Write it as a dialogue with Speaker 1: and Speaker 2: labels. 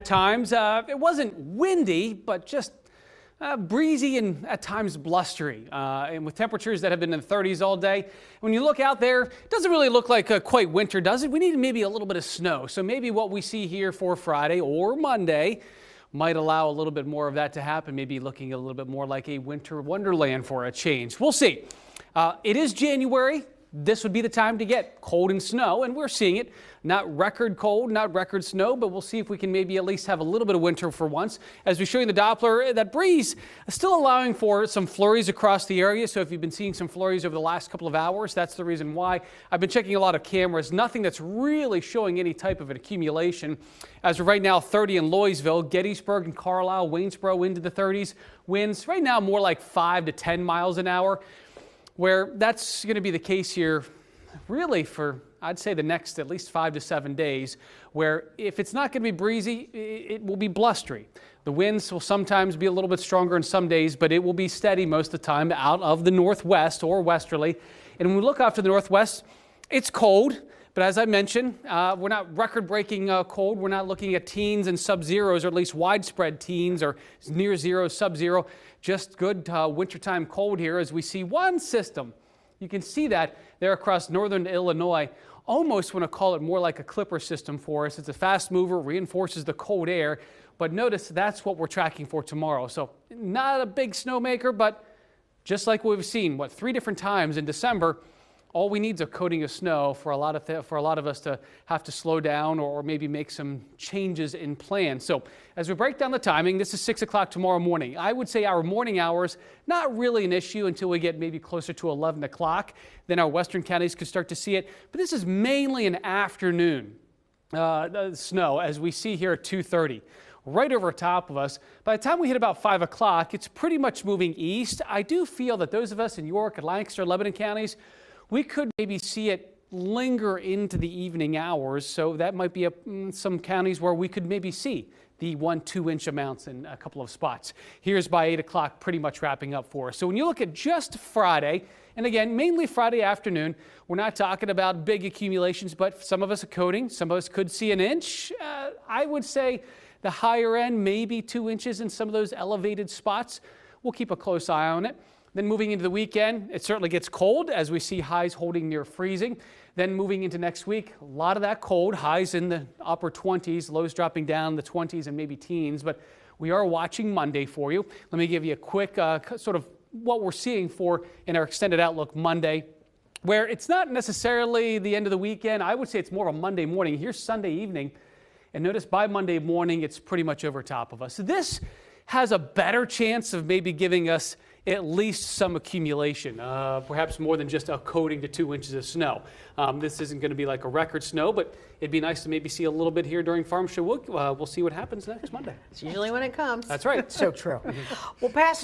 Speaker 1: times. It wasn't windy, but just breezy and at times blustery, and with temperatures that have been in the 30s all day. When you look out there, it doesn't really look like quite winter, does it? We need maybe a little bit of snow. So maybe what we see here for Friday or Monday might allow a little bit more of that to happen, maybe looking a little bit more like a winter wonderland for a change. We'll see. It is January. This would be the time to get cold and snow, and we're seeing it. Not record cold, not record snow, but we'll see if we can maybe at least have a little bit of winter for once. As we show you the Doppler, that breeze is still allowing for some flurries across the area. So if you've been seeing some flurries over the last couple of hours, that's the reason why. I've been checking a lot of cameras. Nothing that's really showing any type of an accumulation. As of right now, 30 in Louisville, Gettysburg and Carlisle, Waynesboro into the 30s. Winds right now more like 5 to 10 miles an hour. Where that's going to be the case here really for, I'd say, the next at least 5 to 7 days, where if it's not going to be breezy, it will be blustery. The winds will sometimes be a little bit stronger in some days, but it will be steady most of the time out of the northwest or westerly. And when we look off to the northwest, it's cold. But as I mentioned, we're not record-breaking cold. We're not looking at teens and sub-zeros, or at least widespread teens or near zero, sub-zero. Just good wintertime cold here as we see one system. You can see that there across northern Illinois. Almost want to call it more like a clipper system for us. It's a fast mover, reinforces the cold air. But notice that's what we're tracking for tomorrow. So not a big snowmaker, but just like we've seen, 3 different times in December, all we need is a coating of snow for a lot of us to have to slow down or maybe make some changes in plans. So as we break down the timing, this is 6 o'clock tomorrow morning. I would say our morning hours, not really an issue until we get maybe closer to 11 o'clock. Then our western counties could start to see it. But this is mainly an afternoon snow, as we see here at 2:30. Right over top of us. By the time we hit about 5 o'clock, it's pretty much moving east. I do feel that those of us in York and Lancaster, Lebanon counties, we could maybe see it linger into the evening hours, so that might be some counties where we could maybe see the 1-2 inch amounts in a couple of spots. Here's by 8 o'clock, pretty much wrapping up for us. So when you look at just Friday, and again, mainly Friday afternoon, we're not talking about big accumulations, but some of us are coating, some of us could see an inch. I would say the higher end, maybe 2 inches in some of those elevated spots. We'll keep a close eye on it. Then moving into the weekend, it certainly gets cold as we see highs holding near freezing. Then moving into next week, a lot of that cold, highs in the upper 20s, lows dropping down the 20s and maybe teens. But we are watching Monday for you. Let me give you a quick sort of what we're seeing for in our extended outlook Monday, where it's not necessarily the end of the weekend. I would say it's more of a Monday morning. Here's Sunday evening. And notice by Monday morning, it's pretty much over top of us. So this has a better chance of maybe giving us at least some accumulation, perhaps more than just a coating to 2 inches of snow. This isn't going to be like a record snow, but it'd be nice to maybe see a little bit here during Farm Show. We'll see what happens next Monday.
Speaker 2: It's usually when it comes.
Speaker 1: That's right.
Speaker 3: So true.
Speaker 2: Well, Pastor